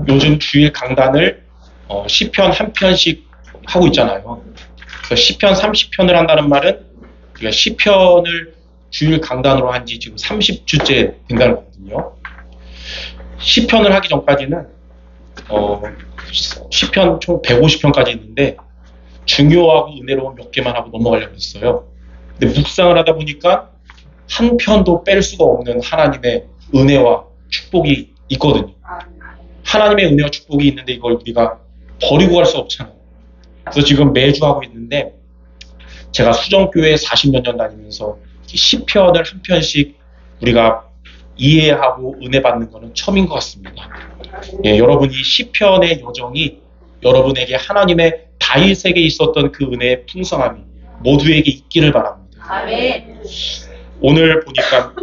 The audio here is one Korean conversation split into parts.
요즘 주일 강단을 시편 한 편씩 하고 있잖아요. 그래서 시편 30편을 한다는 말은 우리가 시편을 주일 강단으로 한 지 지금 30주째 된다는 거거든요. 시편을 하기 전까지는 시편 총 150편까지 있는데 중요하고 은혜로운 몇 개만 하고 넘어가려고 했어요. 근데 묵상을 하다 보니까 한 편도 뺄 수가 없는 하나님의 은혜와 축복이 있거든요. 하나님의 은혜와 축복이 있는데 이걸 우리가 버리고 갈 수 없잖아요. 그래서 지금 매주 하고 있는데 제가 수정교회 40몇 년 다니면서 시편을 한 편씩 우리가 이해하고 은혜 받는 것은 처음인 것 같습니다. 예, 여러분 이 시편의 여정이 여러분에게 하나님의 다윗에게 있었던 그 은혜의 풍성함이 모두에게 있기를 바랍니다. 아멘. 오늘 보니까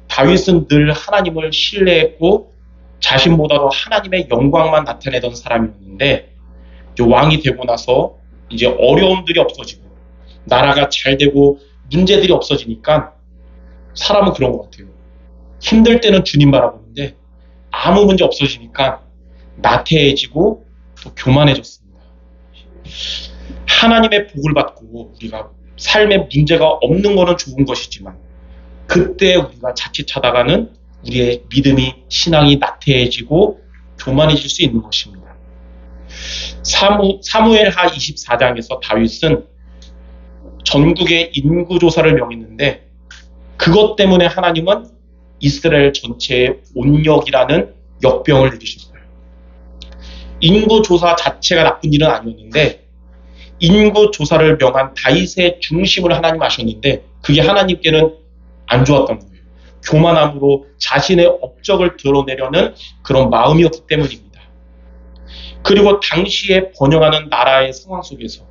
다윗은 늘 하나님을 신뢰했고 자신보다도 하나님의 영광만 나타내던 사람이었는데 왕이 되고 나서 이제 어려움들이 없어지고 나라가 잘 되고 문제들이 없어지니까 사람은 그런 것 같아요. 힘들 때는 주님 바라보는데 아무 문제 없어지니까 나태해지고 또 교만해졌습니다. 하나님의 복을 받고 우리가 삶에 문제가 없는 것은 좋은 것이지만 그때 우리가 자칫하다가는 우리의 믿음이 신앙이 나태해지고 교만해질 수 있는 것입니다. 사무엘하 24장에서 다윗은 전국의 인구조사를 명했는데 그것 때문에 하나님은 이스라엘 전체에 온역이라는 역병을 내리셨어요. 인구조사 자체가 나쁜 일은 아니었는데 인구조사를 명한 다윗의 중심을 하나님 아셨는데 그게 하나님께는 안 좋았던 거예요. 교만함으로 자신의 업적을 드러내려는 그런 마음이었기 때문입니다. 그리고 당시에 번영하는 나라의 상황 속에서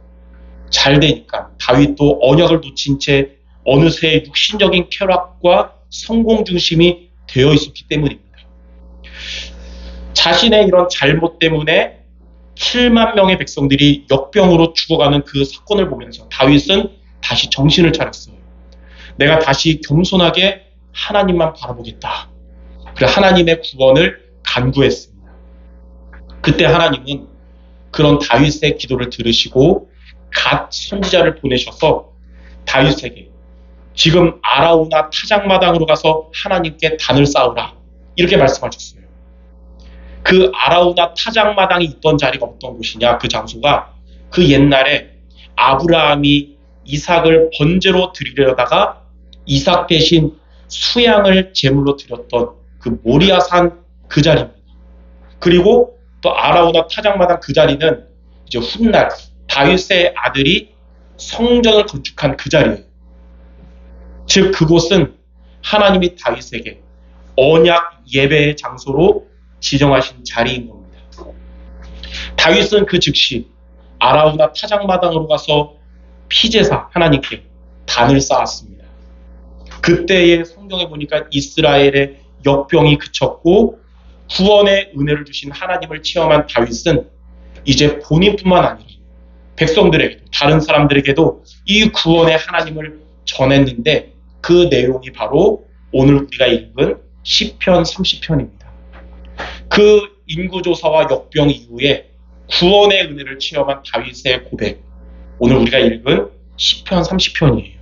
잘 되니까 다윗도 언약을 놓친 채 어느새 육신적인 쾌락과 성공 중심이 되어 있었기 때문입니다. 자신의 이런 잘못 때문에 7만 명의 백성들이 역병으로 죽어가는 그 사건을 보면서 다윗은 다시 정신을 차렸어요. 내가 다시 겸손하게 하나님만 바라보겠다. 그래서 하나님의 구원을 간구했습니다. 그때 하나님은 그런 다윗의 기도를 들으시고 갓 선지자를 보내셔서 다윗에게 지금 아라우나 타작마당으로 가서 하나님께 단을 쌓으라 이렇게 말씀하셨어요. 그 아라우나 타작마당이 있던 자리가 어떤 곳이냐, 그 장소가 그 옛날에 아브라함이 이삭을 번제로 드리려다가 이삭 대신 수양을 제물로 드렸던 그 모리아산 그 자리입니다. 그리고 또 아라우나 타작마당 그 자리는 이제 훗날 다윗의 아들이 성전을 건축한 그 자리예요. 즉 그곳은 하나님이 다윗에게 언약 예배의 장소로 지정하신 자리인 겁니다. 다윗은 그 즉시 아라우나 타작마당으로 가서 피제사 하나님께 단을 쌓았습니다. 그때의 성경에 보니까 이스라엘의 역병이 그쳤고 구원의 은혜를 주신 하나님을 체험한 다윗은 이제 본인뿐만 아니라 백성들에게도 다른 사람들에게도 이 구원의 하나님을 전했는데 그 내용이 바로 오늘 우리가 읽은 시편 30편입니다. 그 인구조사와 역병 이후에 구원의 은혜를 체험한 다윗의 고백, 오늘 우리가 읽은 시편 30편이에요.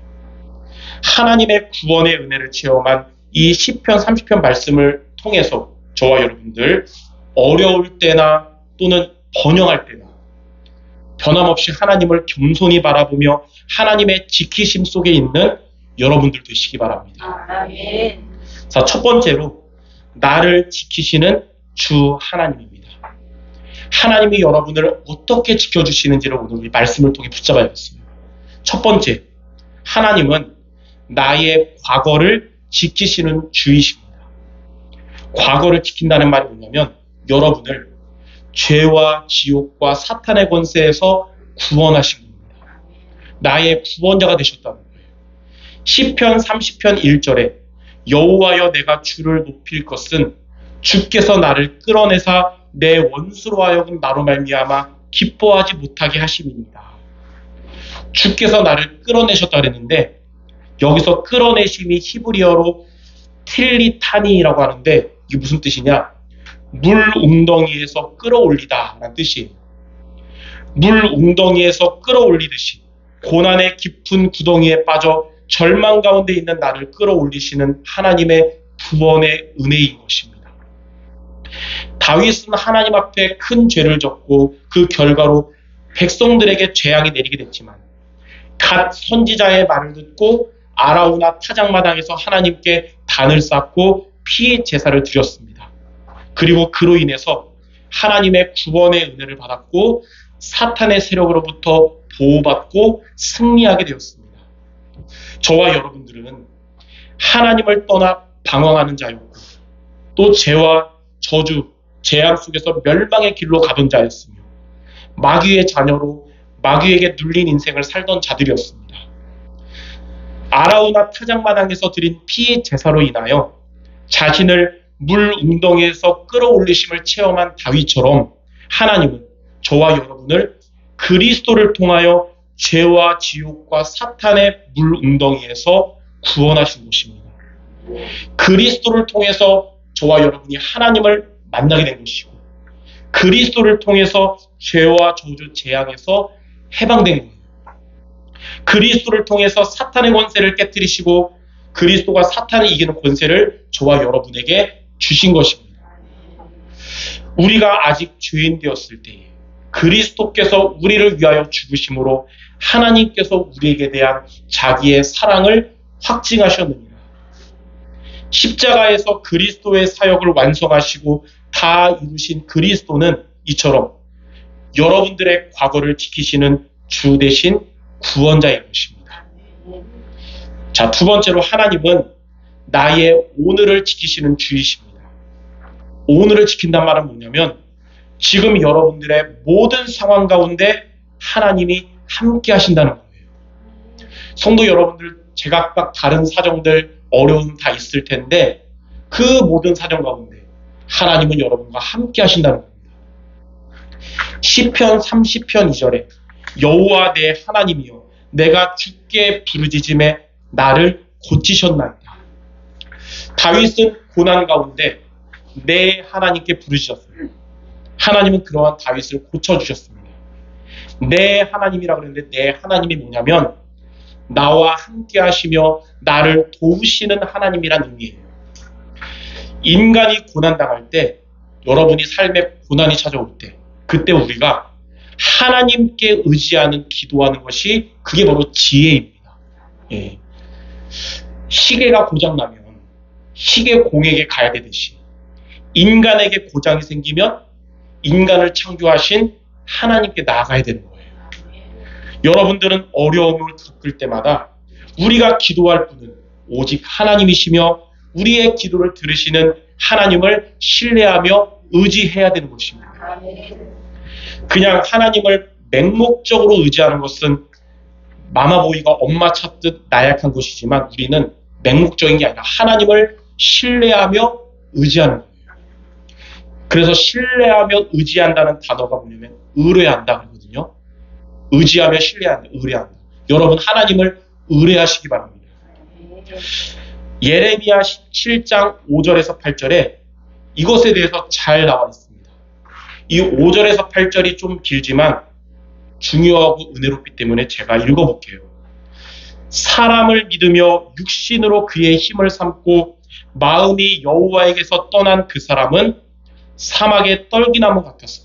하나님의 구원의 은혜를 체험한 이 시편 30편 말씀을 통해서 저와 여러분들 어려울 때나 또는 번영할 때나 변함없이 하나님을 겸손히 바라보며 하나님의 지키심 속에 있는 여러분들 되시기 바랍니다. 아멘. 자, 첫 번째로 나를 지키시는 주 하나님입니다. 하나님이 여러분을 어떻게 지켜주시는지를 오늘 이 말씀을 통해 붙잡아야겠어요. 첫 번째, 하나님은 나의 과거를 지키시는 주이십니다. 과거를 지킨다는 말이 뭐냐면 여러분을 죄와 지옥과 사탄의 권세에서 구원하신 겁니다. 나의 구원자가 되셨다는 거예요. 시편 30편 1절에 여호와여 내가 주를 높일 것은 주께서 나를 끌어내사 내 원수로 하여금 나로 말미암아 기뻐하지 못하게 하심입니다. 주께서 나를 끌어내셨다 그랬는데 여기서 끌어내심이 히브리어로 틸리타니라고 하는데 이게 무슨 뜻이냐? 물 웅덩이에서 끌어올리다 라는 뜻이에요. 물 웅덩이에서 끌어올리듯이 고난의 깊은 구덩이에 빠져 절망 가운데 있는 나를 끌어올리시는 하나님의 구원의 은혜인 것입니다. 다윗은 하나님 앞에 큰 죄를 졌고 그 결과로 백성들에게 재앙이 내리게 됐지만 갓 선지자의 말을 듣고 아라우나 타작마당에서 하나님께 단을 쌓고 피 제사를 드렸습니다. 그리고 그로 인해서 하나님의 구원의 은혜를 받았고 사탄의 세력으로부터 보호받고 승리하게 되었습니다. 저와 여러분들은 하나님을 떠나 방황하는 자였고 또 죄와 저주, 재앙 속에서 멸망의 길로 가던 자였으며 마귀의 자녀로 마귀에게 눌린 인생을 살던 자들이었습니다. 아라우나 타작마당에서 드린 피 제사로 인하여 자신을 물 웅덩이에서 끌어올리심을 체험한 다윗처럼 하나님은 저와 여러분을 그리스도를 통하여 죄와 지옥과 사탄의 물 웅덩이에서 구원하신 것입니다. 그리스도를 통해서 저와 여러분이 하나님을 만나게 된 것이고 그리스도를 통해서 죄와 저주 재앙에서 해방된 거예요. 그리스도를 통해서 사탄의 권세를 깨뜨리시고 그리스도가 사탄을 이기는 권세를 저와 여러분에게 주신 것입니다. 우리가 아직 죄인 되었을 때에 그리스도께서 우리를 위하여 죽으심으로 하나님께서 우리에게 대한 자기의 사랑을 확증하셨느니라. 십자가에서 그리스도의 사역을 완성하시고 다 이루신 그리스도는 이처럼 여러분들의 과거를 지키시는 주 대신 구원자인 것입니다. 자, 두 번째로 하나님은 나의 오늘을 지키시는 주이십니다. 오늘을 지킨단 말은 뭐냐면 지금 여러분들의 모든 상황 가운데 하나님이 함께 하신다는 거예요. 성도 여러분들 제각각 다른 사정들, 어려움 다 있을 텐데 그 모든 사정 가운데 하나님은 여러분과 함께 하신다는 겁니다. 시편 30편 2절에 여호와 내 하나님이여 내가 주께 부르짖음에 나를 고치셨나이다. 다윗은 고난 가운데 내 하나님께 부르짖었어요. 하나님은 그러한 다윗을 고쳐주셨습니다. 내 하나님이라 그랬는데 내 하나님이 뭐냐면 나와 함께 하시며 나를 도우시는 하나님이란 의미예요. 인간이 고난당할 때 여러분이 삶에 고난이 찾아올 때 그때 우리가 하나님께 의지하는 기도하는 것이 그게 바로 지혜입니다. 예. 시계가 고장나면 시계 공에게 가야 되듯이 인간에게 고장이 생기면 인간을 창조하신 하나님께 나아가야 되는 거예요. 여러분들은 어려움을 겪을 때마다 우리가 기도할 분은 오직 하나님이시며 우리의 기도를 들으시는 하나님을 신뢰하며 의지해야 되는 것입니다. 그냥 하나님을 맹목적으로 의지하는 것은 마마보이가 엄마 찾듯 나약한 것이지만 우리는 맹목적인 게 아니라 하나님을 신뢰하며 의지하는 거예요. 그래서 신뢰하며 의지한다는 단어가 뭐냐면 의뢰한다 그러거든요. 의지하며 신뢰한다, 의뢰한다. 여러분 하나님을 의뢰하시기 바랍니다. 예레미야 17장 5절에서 8절에 이것에 대해서 잘 나와 있습니다. 이 5절에서 8절이 좀 길지만 중요하고 은혜롭기 때문에 제가 읽어볼게요. 사람을 믿으며 육신으로 그의 힘을 삼고 마음이 여호와에게서 떠난 그 사람은 사막의 떨기나무 같아서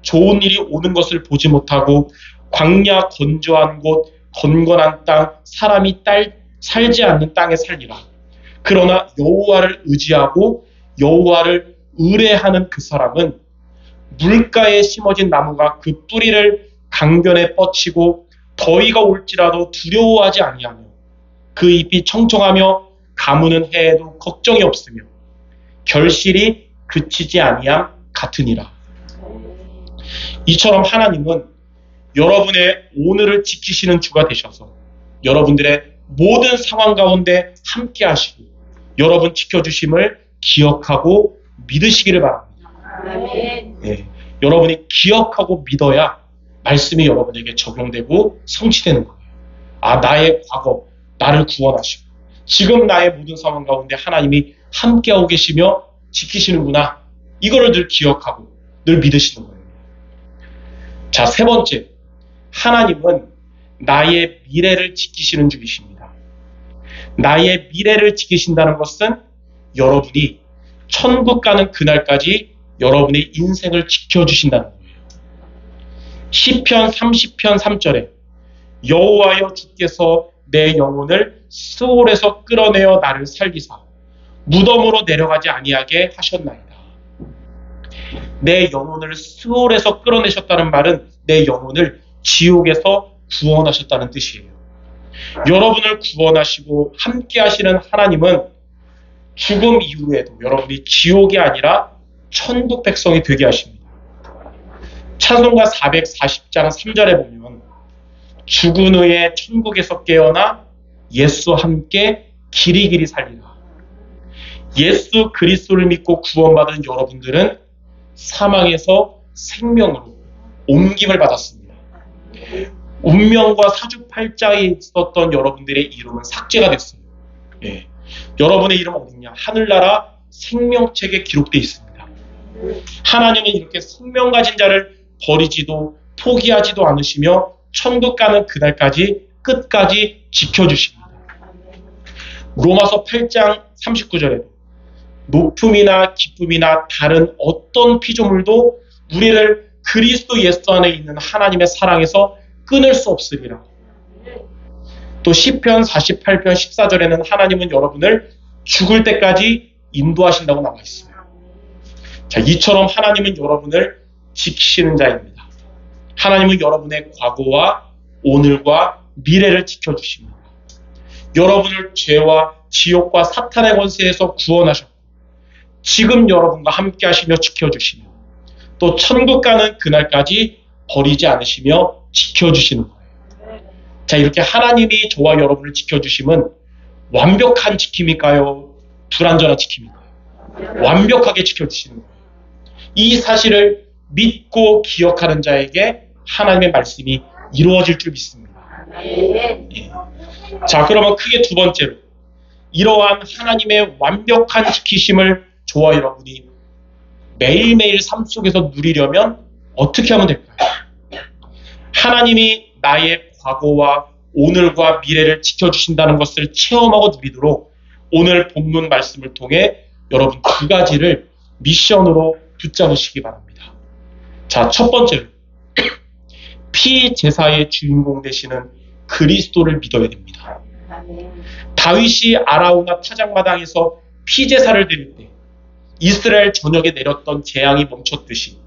좋은 일이 오는 것을 보지 못하고 광야 건조한 곳 건건한 땅 사람이 살지 않는 땅에 살리라. 그러나 여호와를 의지하고 여호와를 의뢰하는 그 사람은 물가에 심어진 나무가 그 뿌리를 강변에 뻗치고 더위가 올지라도 두려워하지 아니하며 그 잎이 청청하며 가무는 해에도 걱정이 없으며 결실이 그치지 아니함 같으니라. 이처럼 하나님은 여러분의 오늘을 지키시는 주가 되셔서 여러분들의 모든 상황 가운데 함께 하시고 여러분 지켜주심을 기억하고 믿으시기를 바랍니다. 네, 여러분이 기억하고 믿어야 말씀이 여러분에게 적용되고 성취되는 거예요. 아, 나의 과거 나를 구원하시고 지금 나의 모든 상황 가운데 하나님이 함께하고 계시며 지키시는구나. 이거를 늘 기억하고 늘 믿으시는 거예요. 자, 세 번째. 하나님은 나의 미래를 지키시는 주이십니다. 나의 미래를 지키신다는 것은 여러분이 천국 가는 그날까지 여러분의 인생을 지켜주신다는 거예요. 시편 30편 3절에 여호와여 주께서 내 영혼을 스올에서 끌어내어 나를 살리사 무덤으로 내려가지 아니하게 하셨나이다. 내 영혼을 스올에서 끌어내셨다는 말은 내 영혼을 지옥에서 구원하셨다는 뜻이에요. 여러분을 구원하시고 함께 하시는 하나님은 죽음 이후에도 여러분이 지옥이 아니라 천국 백성이 되게 하십니다. 찬송가 440장 3절에 보면 죽은 후에 천국에서 깨어나 예수와 함께 길이길이 살리라. 예수 그리스도를 믿고 구원받은 여러분들은 사망에서 생명으로 옮김을 받았습니다. 운명과 사주팔자에 있었던 여러분들의 이름은 삭제가 됐어요. 예. 여러분의 이름은 어디냐? 하늘나라 생명책에 기록되어 있습니다. 하나님은 이렇게 생명 가진 자를 버리지도 포기하지도 않으시며 천국 가는 그날까지 끝까지 지켜주십니다. 로마서 8장 39절에 높음이나 기쁨이나 다른 어떤 피조물도 우리를 그리스도 예수 안에 있는 하나님의 사랑에서 끊을 수 없으리라. 또 시편 48편 14절에는 하나님은 여러분을 죽을 때까지 인도하신다고 나와 있어요. 자, 이처럼 하나님은 여러분을 지키시는 자입니다. 하나님은 여러분의 과거와 오늘과 미래를 지켜주십니다. 여러분을 죄와 지옥과 사탄의 권세에서 구원하셨고 지금 여러분과 함께 하시며 지켜주시며 또 천국 가는 그날까지 버리지 않으시며 지켜주시는 거예요. 자, 이렇게 하나님이 저와 여러분을 지켜주심은 완벽한 지킴일까요? 불완전한 지킴일까요? 완벽하게 지켜주시는 거예요. 이 사실을 믿고 기억하는 자에게 하나님의 말씀이 이루어질 줄 믿습니다. 예. 자, 그러면 크게 두 번째로 이러한 하나님의 완벽한 지키심을 저와 여러분이 매일매일 삶 속에서 누리려면 어떻게 하면 될까요? 하나님이 나의 과거와 오늘과 미래를 지켜주신다는 것을 체험하고 누리도록 오늘 본문 말씀을 통해 여러분 두 가지를 미션으로 붙잡으시기 바랍니다. 자, 첫 번째로 피제사의 주인공 되시는 그리스도를 믿어야 됩니다. 다윗이 아라우나 타작마당에서 피제사를 드릴 때 이스라엘 전역에 내렸던 재앙이 멈췄듯이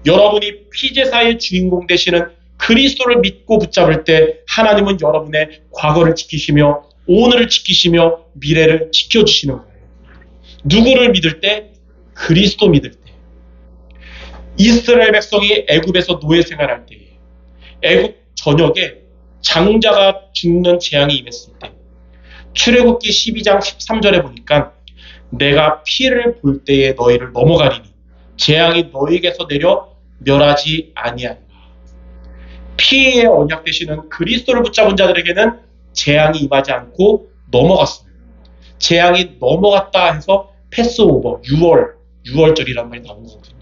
여러분이 피제사의 주인공 되시는 그리스도를 믿고 붙잡을 때 하나님은 여러분의 과거를 지키시며 오늘을 지키시며 미래를 지켜주시는 거예요. 누구를 믿을 때? 그리스도 믿을 때. 이스라엘 백성이 애굽에서 노예 생활할 때 애굽 전역에 장자가 죽는 재앙이 임했을 때 출애굽기 12장 13절에 보니까 내가 피를 볼 때에 너희를 넘어가리니 재앙이 너희에게서 내려 멸하지 아니하리라. 피의 언약 되시는 그리스도를 붙잡은 자들에게는 재앙이 임하지 않고 넘어갔어요. 재앙이 넘어갔다 해서 패스오버, 6월절이라는 말이 나오는 거거든요.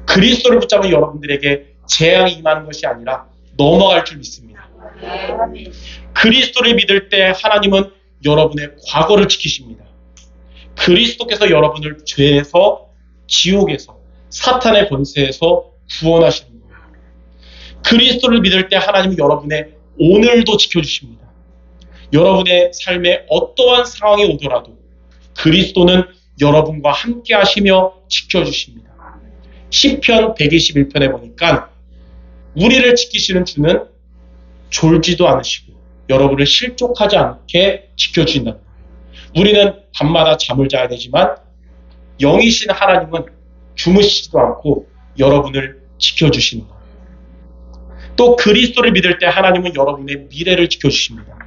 그리스도를 붙잡은 여러분들에게 재앙이 임하는 것이 아니라 넘어갈 줄 믿습니다. 그리스도를 믿을 때 하나님은 여러분의 과거를 지키십니다. 그리스도께서 여러분을 죄에서, 지옥에서, 사탄의 권세에서 구원하시는 거예요. 그리스도를 믿을 때 하나님은 여러분의 오늘도 지켜주십니다. 여러분의 삶에 어떠한 상황이 오더라도 그리스도는 여러분과 함께 하시며 지켜주십니다. 시편 121편에 보니까 우리를 지키시는 주는 졸지도 않으시고 여러분을 실족하지 않게 지켜주신다. 우리는 밤마다 잠을 자야 되지만 영이신 하나님은 주무시지도 않고 여러분을 지켜주시는 거예요. 또 그리스도를 믿을 때 하나님은 여러분의 미래를 지켜주십니다.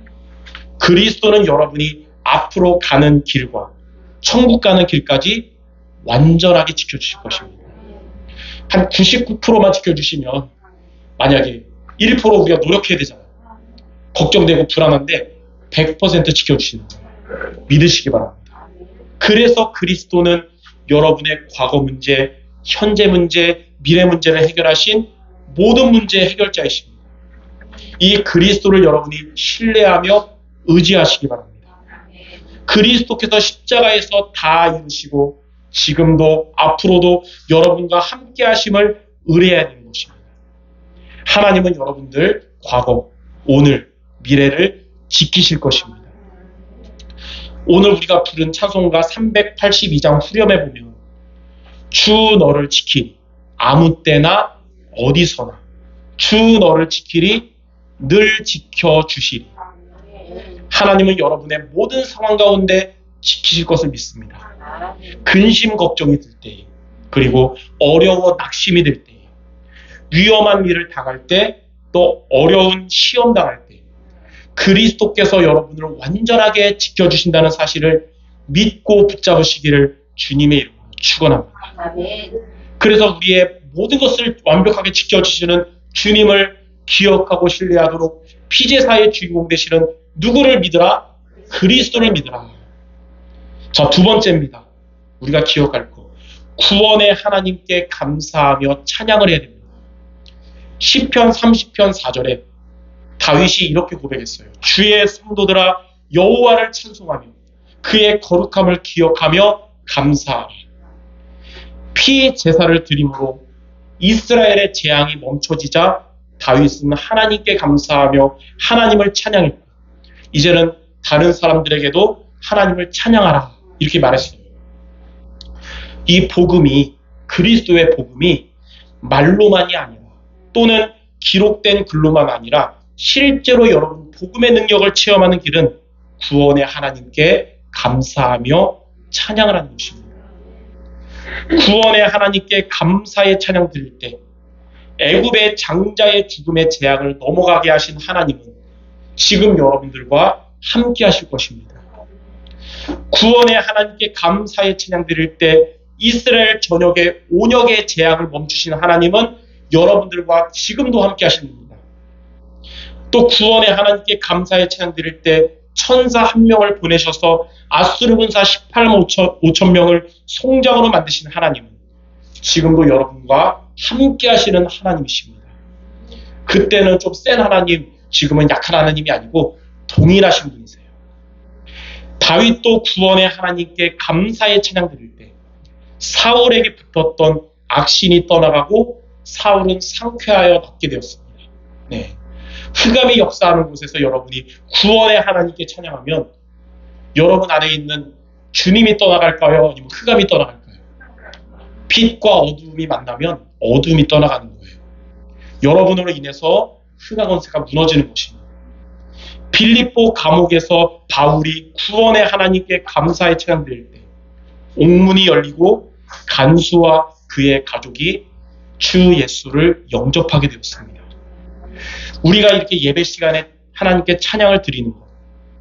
그리스도는 여러분이 앞으로 가는 길과 천국 가는 길까지 완전하게 지켜주실 것입니다. 한 99%만 지켜주시면 만약에 1% 우리가 노력해야 되잖아요. 걱정되고 불안한데 100% 지켜주시는 거예요. 믿으시기 바랍니다. 그래서 그리스도는 여러분의 과거 문제, 현재 문제, 미래 문제를 해결하신 모든 문제의 해결자이십니다. 이 그리스도를 여러분이 신뢰하며 의지하시기 바랍니다. 그리스도께서 십자가에서 다 이루시고 지금도 앞으로도 여러분과 함께 하심을 의뢰해야 되는 것입니다. 하나님은 여러분들 과거, 오늘, 미래를 지키실 것입니다. 오늘 우리가 부른 찬송가 382장 후렴에 보면 주 너를 지키리 아무 때나 어디서나 주 너를 지키리 늘 지켜주시리. 하나님은 여러분의 모든 상황 가운데 지키실 것을 믿습니다. 근심 걱정이 들 때, 그리고 어려워 낙심이 들 때, 위험한 일을 당할 때, 또 어려운 시험 당할 때 그리스도께서 여러분을 완전하게 지켜주신다는 사실을 믿고 붙잡으시기를 주님의 이름으로 축원합니다. 그래서 우리의 모든 것을 완벽하게 지켜주시는 주님을 기억하고 신뢰하도록 피제사의 주인공 되시는 누구를 믿으라? 그리스도를 믿으라. 자, 두 번째입니다. 우리가 기억할 것. 구원의 하나님께 감사하며 찬양을 해야 됩니다. 시편 30편 4절에 다윗이 이렇게 고백했어요. 주의 성도들아 여호와를 찬송하며 그의 거룩함을 기억하며 감사하라. 피 제사를 드림으로 이스라엘의 재앙이 멈춰지자 다윗은 하나님께 감사하며 하나님을 찬양했고 이제는 다른 사람들에게도 하나님을 찬양하라 이렇게 말했어요. 이 복음이 그리스도의 복음이 말로만이 아니라 또는 기록된 글로만 아니라 실제로 여러분 복음의 능력을 체험하는 길은 구원의 하나님께 감사하며 찬양을 하는 것입니다. 구원의 하나님께 감사의 찬양 드릴 때 애굽의 장자의 죽음의 재앙을 넘어가게 하신 하나님은 지금 여러분들과 함께 하실 것입니다. 구원의 하나님께 감사의 찬양 드릴 때 이스라엘 전역의 온역의 재앙을 멈추신 하나님은 여러분들과 지금도 함께 하십니다. 또 구원의 하나님께 감사의 찬양 드릴 때 천사 한 명을 보내셔서 아수르 군사 18만 5천 명을 송장으로 만드신 하나님은 지금도 여러분과 함께 하시는 하나님이십니다. 그때는 좀 센 하나님, 지금은 약한 하나님이 아니고 동일하신 분이세요. 다윗도 구원의 하나님께 감사의 찬양 드릴 때 사울에게 붙었던 악신이 떠나가고 사울은 상쾌하여 낫게 되었습니다. 네. 흑암이 역사하는 곳에서 여러분이 구원의 하나님께 찬양하면 여러분 안에 있는 주님이 떠나갈까요? 아니면 흑암이 떠나갈까요? 빛과 어두움이 만나면 어두움이 떠나가는 거예요. 여러분으로 인해서 흑암 권세가 무너지는 것입니다. 빌립보 감옥에서 바울이 구원의 하나님께 감사의 찬양 드릴 때 옥문이 열리고 간수와 그의 가족이 주 예수를 영접하게 되었습니다. 우리가 이렇게 예배 시간에 하나님께 찬양을 드리는 것,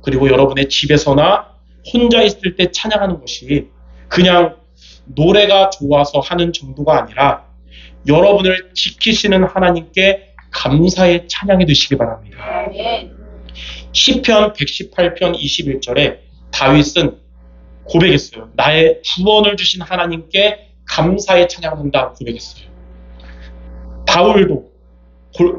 그리고 여러분의 집에서나 혼자 있을 때 찬양하는 것이 그냥 노래가 좋아서 하는 정도가 아니라 여러분을 지키시는 하나님께 감사의 찬양이 되시기 바랍니다. 시편 118편 21절에 다윗은 고백했어요. 나의 구원을 주신 하나님께 감사의 찬양한다 고백했어요. 바울도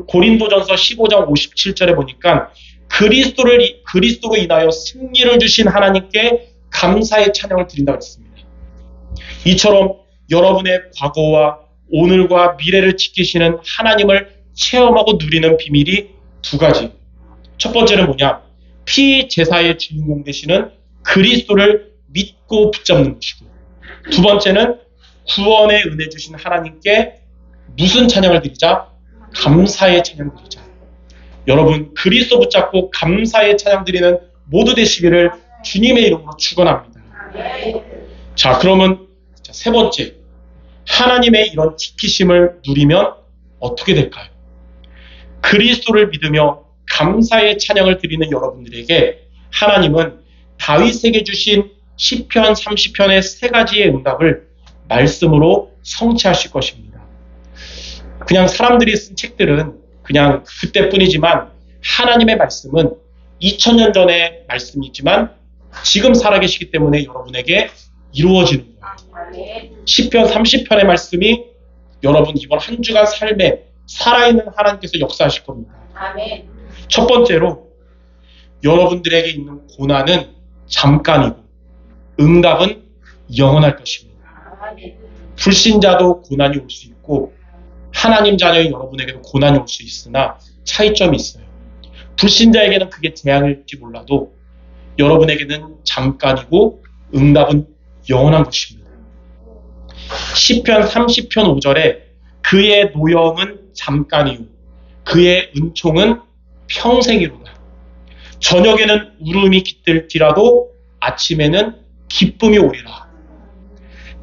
고린도전서 15장 57절에 보니까 그리스도로 인하여 승리를 주신 하나님께 감사의 찬양을 드린다고 했습니다. 이처럼 여러분의 과거와 오늘과 미래를 지키시는 하나님을 체험하고 누리는 비밀이 두 가지. 첫 번째는 뭐냐? 피제사의 주인공 되시는 그리스도를 믿고 붙잡는 것이고, 두 번째는 구원의 은혜 주신 하나님께 무슨 찬양을 드리자? 감사의 찬양 드리자. 여러분 그리스도 붙잡고 감사의 찬양 드리는 모두 되시기를 주님의 이름으로 축원합니다. 자, 그러면 세 번째, 하나님의 이런 지키심을 누리면 어떻게 될까요? 그리스도를 믿으며 감사의 찬양을 드리는 여러분들에게 하나님은 다윗에게 주신 시편 30편의 세 가지의 응답을 말씀으로 성취하실 것입니다. 그냥 사람들이 쓴 책들은 그냥 그때뿐이지만 하나님의 말씀은 2000년 전의 말씀이지만 지금 살아계시기 때문에 여러분에게 이루어지는 거예요. 시편 30편의 말씀이 여러분 이번 한 주간 삶에 살아있는 하나님께서 역사하실 겁니다. 첫 번째로 여러분들에게 있는 고난은 잠깐이고 응답은 영원할 것입니다. 불신자도 고난이 올 수 있고 하나님 자녀인 여러분에게도 고난이 올 수 있으나 차이점이 있어요. 불신자에게는 그게 재앙일지 몰라도 여러분에게는 잠깐이고 응답은 영원한 것입니다. 시편 30편 5절에 그의 노여움은 잠깐이요 그의 은총은 평생이로다. 저녁에는 울음이 깃들지라도 아침에는 기쁨이 오리라.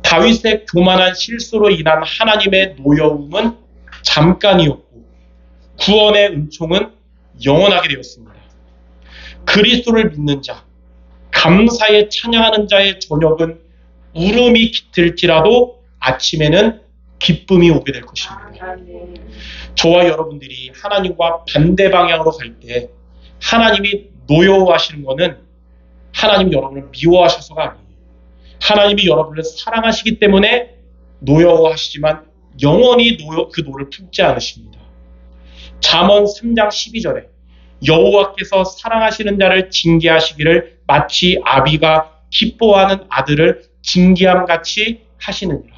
다윗의 교만한 실수로 인한 하나님의 노여움은 잠깐이었고 구원의 은총은 영원하게 되었습니다. 그리스도를 믿는 자, 감사에 찬양하는 자의 저녁은 울음이 깃들지라도 아침에는 기쁨이 오게 될 것입니다. 저와 여러분들이 하나님과 반대 방향으로 갈 때 하나님이 노여워하시는 것은 하나님이 여러분을 미워하셔서가 아니에요. 하나님이 여러분을 사랑하시기 때문에 노여워하시지만 영원히 그 노를 품지 않으십니다. 잠언 3장 12절에 여호와께서 사랑하시는 자를 징계하시기를 마치 아비가 기뻐하는 아들을 징계함같이 하시느니라.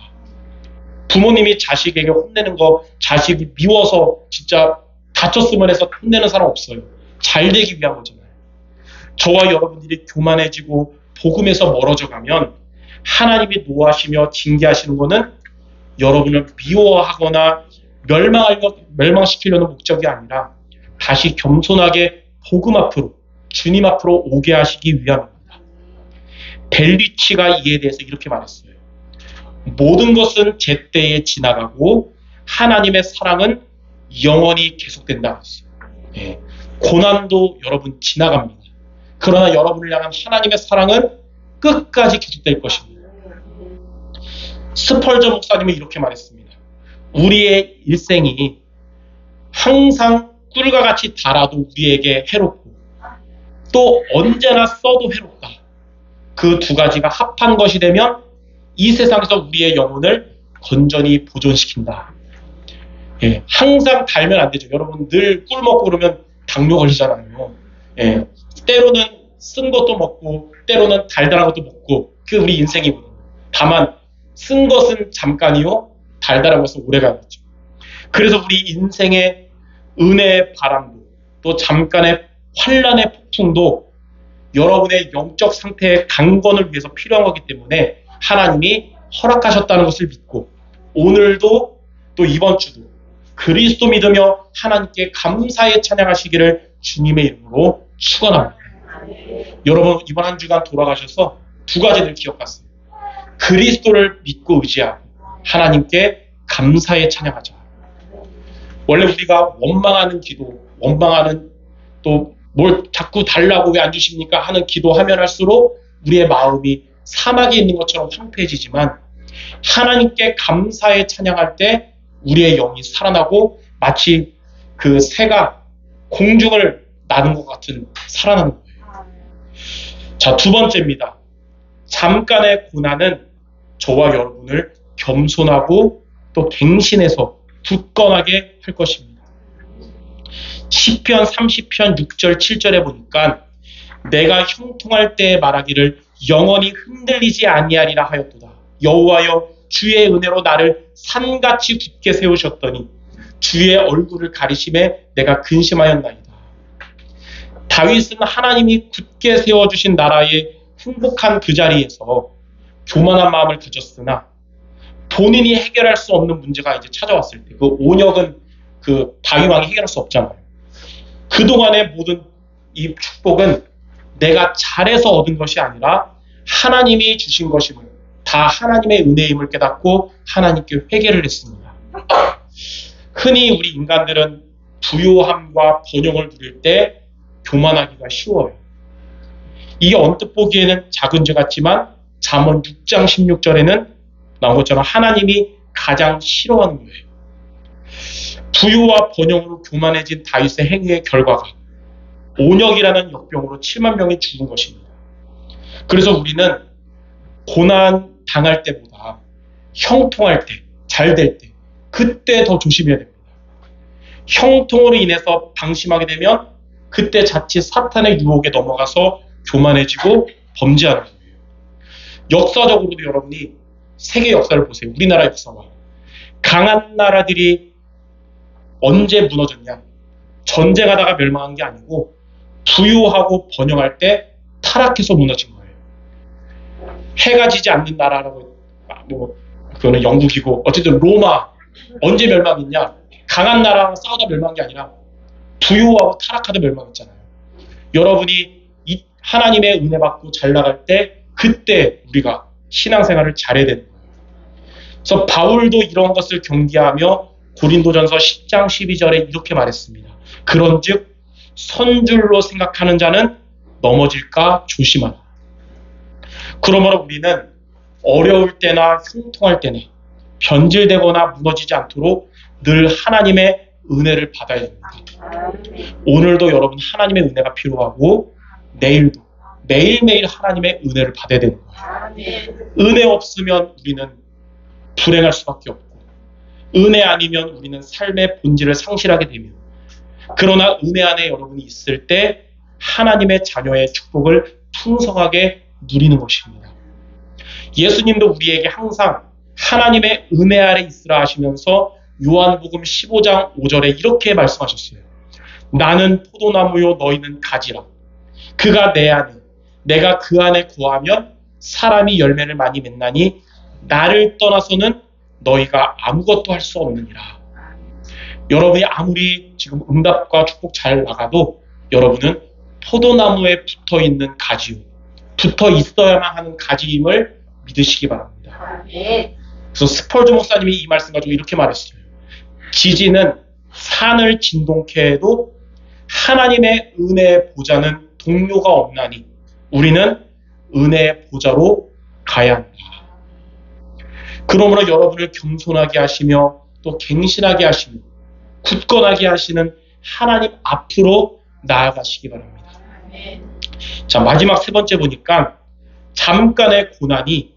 부모님이 자식에게 혼내는 거 자식이 미워서 진짜 다쳤으면 해서 혼내는 사람 없어요. 잘 되기 위한 거잖아요. 저와 여러분들이 교만해지고 복음에서 멀어져 가면 하나님이 노하시며 징계하시는 것은 여러분을 미워하거나 멸망시키려는 목적이 아니라 다시 겸손하게 복음 앞으로 주님 앞으로 오게 하시기 위함입니다. 벨리치가 이에 대해서 이렇게 말했어요. 모든 것은 제때에 지나가고 하나님의 사랑은 영원히 계속된다. 예, 고난도 여러분 지나갑니다. 그러나 여러분을 향한 하나님의 사랑은 끝까지 계속될 것입니다. 스펄전 목사님은 이렇게 말했습니다. 우리의 일생이 항상 꿀과 같이 달아도 우리에게 해롭고 또 언제나 써도 해롭다. 그 두 가지가 합한 것이 되면 이 세상에서 우리의 영혼을 건전히 보존시킨다. 예, 항상 달면 안 되죠. 여러분 늘 꿀 먹고 그러면 당뇨 걸리잖아요. 예, 때로는 쓴 것도 먹고 때로는 달달한 것도 먹고 그게 우리 인생이거든요. 다만 쓴 것은 잠깐이요 달달한 것은 오래가겠죠. 그래서 우리 인생의 은혜의 바람도 또 잠깐의 환란의 폭풍도 여러분의 영적 상태의 강건을 위해서 필요한 거기 때문에 하나님이 허락하셨다는 것을 믿고 오늘도 또 이번 주도 그리스도 믿으며 하나님께 감사의 찬양하시기를 주님의 이름으로 축원합니다. 여러분 이번 한 주간 돌아가셔서 두 가지를 기억하세요. 그리스도를 믿고 의지하고 하나님께 감사의 찬양하자. 원래 우리가 원망하는 기도, 원망하는 또 뭘 자꾸 달라고 왜 안 주십니까 하는 기도하면 할수록 우리의 마음이 사막에 있는 것처럼 황폐해지지만 하나님께 감사의 찬양할 때 우리의 영이 살아나고 마치 그 새가 공중을 나는 것 같은 살아나는 거예요. 자, 두 번째입니다. 잠깐의 고난은 저와 여러분을 겸손하고 또 갱신해서 굳건하게 할 것입니다. 시편 30편 6절 7절에 보니까 내가 형통할 때에 말하기를 영원히 흔들리지 아니하리라 하였도다. 여호와여 주의 은혜로 나를 산같이 굳게 세우셨더니 주의 얼굴을 가리심에 내가 근심하였나이다. 다윗은 하나님이 굳게 세워주신 나라의 행복한 그 자리에서 교만한 마음을 가졌으나 본인이 해결할 수 없는 문제가 이제 찾아왔을 때 그 온역은 그 다윗 왕이 해결할 수 없잖아요. 그동안의 모든 이 축복은 내가 잘해서 얻은 것이 아니라 하나님이 주신 것임을 다 하나님의 은혜임을 깨닫고 하나님께 회개를 했습니다. 흔히 우리 인간들은 부요함과 번영을 누릴 때 교만하기가 쉬워요. 이게 언뜻 보기에는 작은 죄 같지만 잠언 6장 16절에는 나온 것처럼 하나님이 가장 싫어하는 거예요. 부요와 번영으로 교만해진 다윗의 행위의 결과가 온역이라는 역병으로 7만 명이 죽은 것입니다. 그래서 우리는 고난 당할 때보다 형통할 때, 잘 될 때, 그때 더 조심해야 됩니다. 형통으로 인해서 방심하게 되면 그때 자칫 사탄의 유혹에 넘어가서 교만해지고 범죄하는 거예요. 역사적으로도 여러분이 세계 역사를 보세요. 우리나라 역사와. 강한 나라들이 언제 무너졌냐? 전쟁하다가 멸망한 게 아니고 부유하고 번영할 때 타락해서 무너진 거예요. 해가 지지 않는 나라라고, 그거는 영국이고, 어쨌든 로마 언제 멸망했냐? 강한 나라랑 싸우다 멸망한 게 아니라 부유하고 타락하다 멸망했잖아요. 여러분이 이 하나님의 은혜 받고 잘 나갈 때 그때 우리가 신앙생활을 잘해야 되는 거예요. 그래서 바울도 이런 것을 경계하며 고린도전서 10장 12절에 이렇게 말했습니다. 그런즉 선줄로 생각하는 자는 넘어질까 조심하라. 그러므로 우리는 어려울 때나 형통할 때나 변질되거나 무너지지 않도록 늘 하나님의 은혜를 받아야 됩니다. 오늘도 여러분 하나님의 은혜가 필요하고 내일도 매일매일 하나님의 은혜를 받아야 되는 거예요. 은혜 없으면 우리는 불행할 수밖에 없고, 은혜 아니면 우리는 삶의 본질을 상실하게 되며, 그러나 은혜 안에 여러분이 있을 때 하나님의 자녀의 축복을 풍성하게 누리는 것입니다. 예수님도 우리에게 항상 하나님의 은혜 아래 있으라 하시면서 요한복음 15장 5절에 이렇게 말씀하셨어요. 나는 포도나무요 너희는 가지라. 그가 내 안에 내가 그 안에 거하면 사람이 열매를 많이 맺나니 나를 떠나서는 너희가 아무것도 할 수 없느니라. 여러분이 아무리 지금 응답과 축복 잘 나가도 여러분은 포도나무에 붙어있는 가지요, 붙어 있어야만 하는 가지임을 믿으시기 바랍니다. 그래서 스펄즈 목사님이 이 말씀 가지고 이렇게 말했어요. 지진은 산을 진동케 해도 하나님의 은혜의 보좌는 동료가 없나니 우리는 은혜의 보좌로 가야 한다. 그러므로 여러분을 겸손하게 하시며 또 갱신하게 하시며 굳건하게 하시는 하나님 앞으로 나아가시기 바랍니다. 자, 마지막 세 번째 보니까 잠깐의 고난이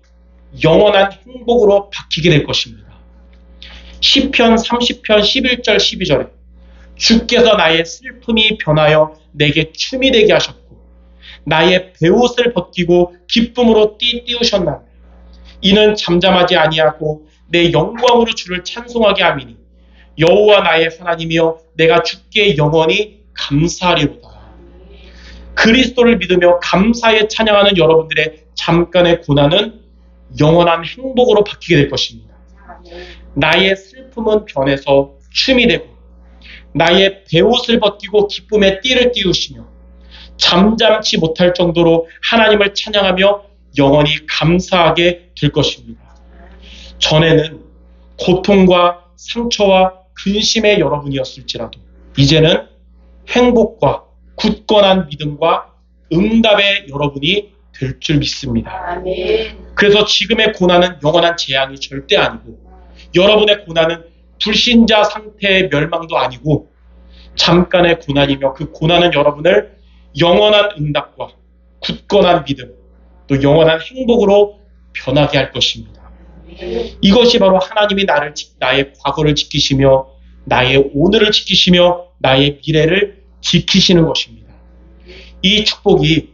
영원한 행복으로 바뀌게 될 것입니다. 시편 30편 11절 12절에 주께서 나의 슬픔이 변하여 내게 춤이 되게 하셨고 나의 베옷을 벗기고 기쁨으로 띠우셨나니 이는 잠잠하지 아니하고 내 영광으로 주를 찬송하게 함이니 여호와 나의 하나님이여 내가 주께 영원히 감사하리로다. 그리스도를 믿으며 감사에 찬양하는 여러분들의 잠깐의 고난은 영원한 행복으로 바뀌게 될 것입니다. 나의 슬픔은 변해서 춤이 되고 나의 베옷을 벗기고 기쁨의 띠를 띠우시며 잠잠치 못할 정도로 하나님을 찬양하며 영원히 감사하게 될 것입니다. 전에는 고통과 상처와 근심의 여러분이었을지라도 이제는 행복과 굳건한 믿음과 응답의 여러분이 될 줄 믿습니다. 그래서 지금의 고난은 영원한 재앙이 절대 아니고 여러분의 고난은 불신자 상태의 멸망도 아니고 잠깐의 고난이며 그 고난은 여러분을 영원한 응답과 굳건한 믿음 또 영원한 행복으로 변하게 할 것입니다. 이것이 바로 하나님이 나의 과거를 지키시며 나의 오늘을 지키시며 나의 미래를 지키시는 것입니다. 이 축복이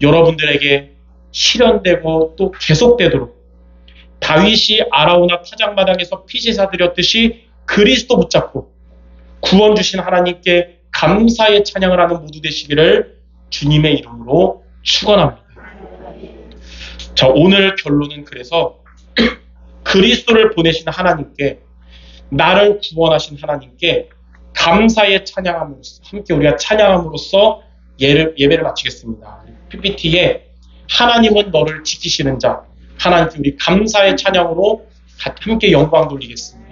여러분들에게 실현되고 또 계속되도록 다윗이 아라우나 타작마당에서 피제사 드렸듯이 그리스도 붙잡고 구원 주신 하나님께 감사의 찬양을 하는 모두 되시기를 주님의 이름으로 축원합니다. 자, 오늘 결론은 그래서 그리스도를 보내신 하나님께, 나를 구원하신 하나님께 감사의 찬양함으로써, 함께 우리가 찬양함으로써 예배를 마치겠습니다. PPT에 하나님은 너를 지키시는 자, 하나님께 우리 감사의 찬양으로 함께 영광 돌리겠습니다.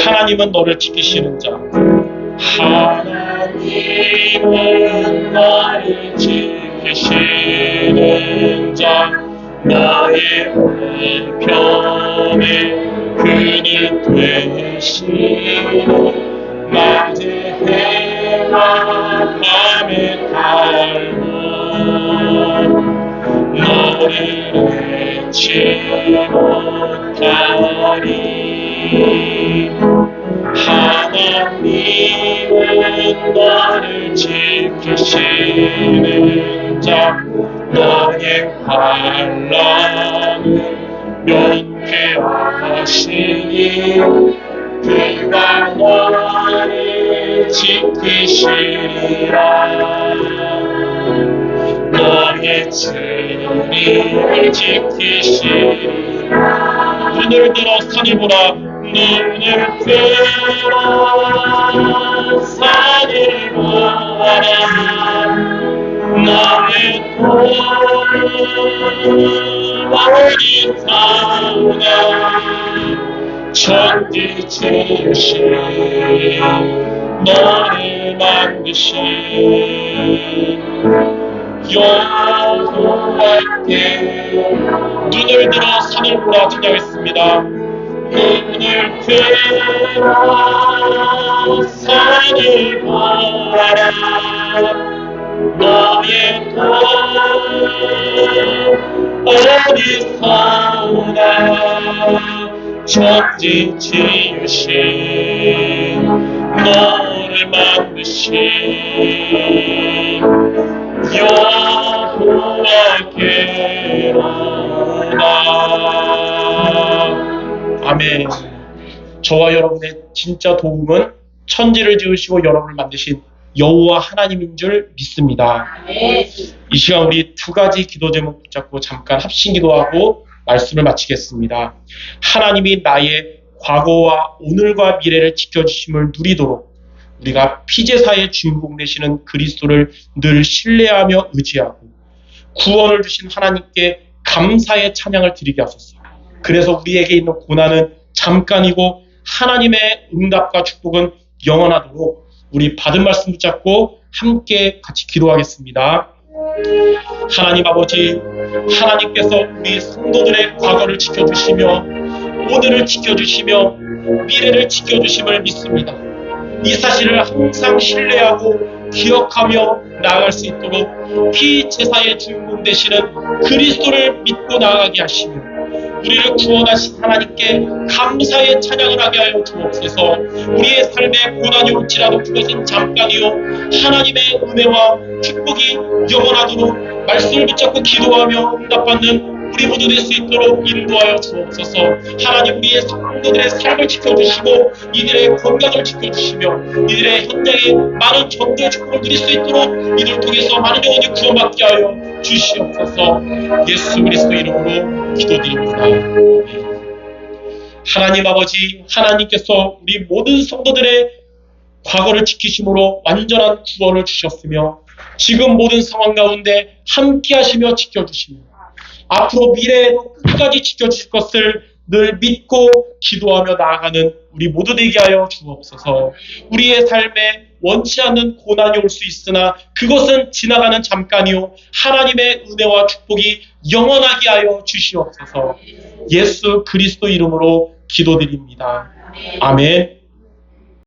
하나님은 너를 지키시는 자, 하나님은 나를 지키시는 자, 나의 우편에 그늘 지키시는 낮의 해와 밤의 달도 너를 잊지 못하리. 하나님은 너를 지키시는 자, 너의 환난을 면케하시니 그가 너를 지키시리라. 너의 죄를 지키시리라. 눈을 들어 산을 보라. 눈을 들어 산을 보아라. 나의 돈 어디 사오나. 천지 지으신 너를 만드신 여호와께 눈을 들어 산을 보라 찬양했습니다. 눈을 들어 산을 보아라. 너의 돈 어디서 오나. 천지 지으신 너를 만드신 여호와께로다. 아멘. 저와 여러분의 진짜 도움은 천지를 지으시고 여러분을 만드신 여호와 하나님인 줄 믿습니다. 이 시간 우리 두 가지 기도 제목 붙잡고 잠깐 합심 기도하고 말씀을 마치겠습니다. 하나님이 나의 과거와 오늘과 미래를 지켜주심을 누리도록 우리가 피제사의 주인공 되시는 그리스도를 늘 신뢰하며 의지하고 구원을 주신 하나님께 감사의 찬양을 드리게 하소서. 그래서 우리에게 있는 고난은 잠깐이고 하나님의 응답과 축복은 영원하도록 우리 받은 말씀 붙잡고 함께 같이 기도하겠습니다. 하나님 아버지, 하나님께서 우리 성도들의 과거를 지켜주시며 오늘을 지켜주시며 미래를 지켜주심을 믿습니다. 이 사실을 항상 신뢰하고 기억하며 나아갈 수 있도록 피제사의 주인공 되시는 그리스도를 믿고 나아가게 하시며 우리를 구원하신 하나님께 감사의 찬양을 하게 하여 주옵소서. 우리의 삶에 고난이 올지라도 그것은 잠깐이요 하나님의 은혜와 축복이 영원하도록 말씀을 붙잡고 기도하며 응답받는 우리 모두 될 수 있도록 인도하여 주옵소서. 하나님 우리의 성도들의 삶을 지켜주시고 이들의 건강을 지켜주시며 이들의 현장에 많은 전도의 축복을 누릴 수 있도록 이들 통해서 많은 영혼이 구원받게 하여 주시옵소서. 예수 그리스도 이름으로 기도드립니다. 하나님 아버지, 하나님께서 우리 모든 성도들의 과거를 지키심으로 완전한 구원을 주셨으며 지금 모든 상황 가운데 함께 하시며 지켜주시며 앞으로 미래에도 끝까지 지켜주실 것을 늘 믿고 기도하며 나아가는 우리 모두 되게 하여 주옵소서. 우리의 삶에 원치 않는 고난이 올 수 있으나 그것은 지나가는 잠깐이요 하나님의 은혜와 축복이 영원하게 하여 주시옵소서. 예수 그리스도 이름으로 기도드립니다. 아멘.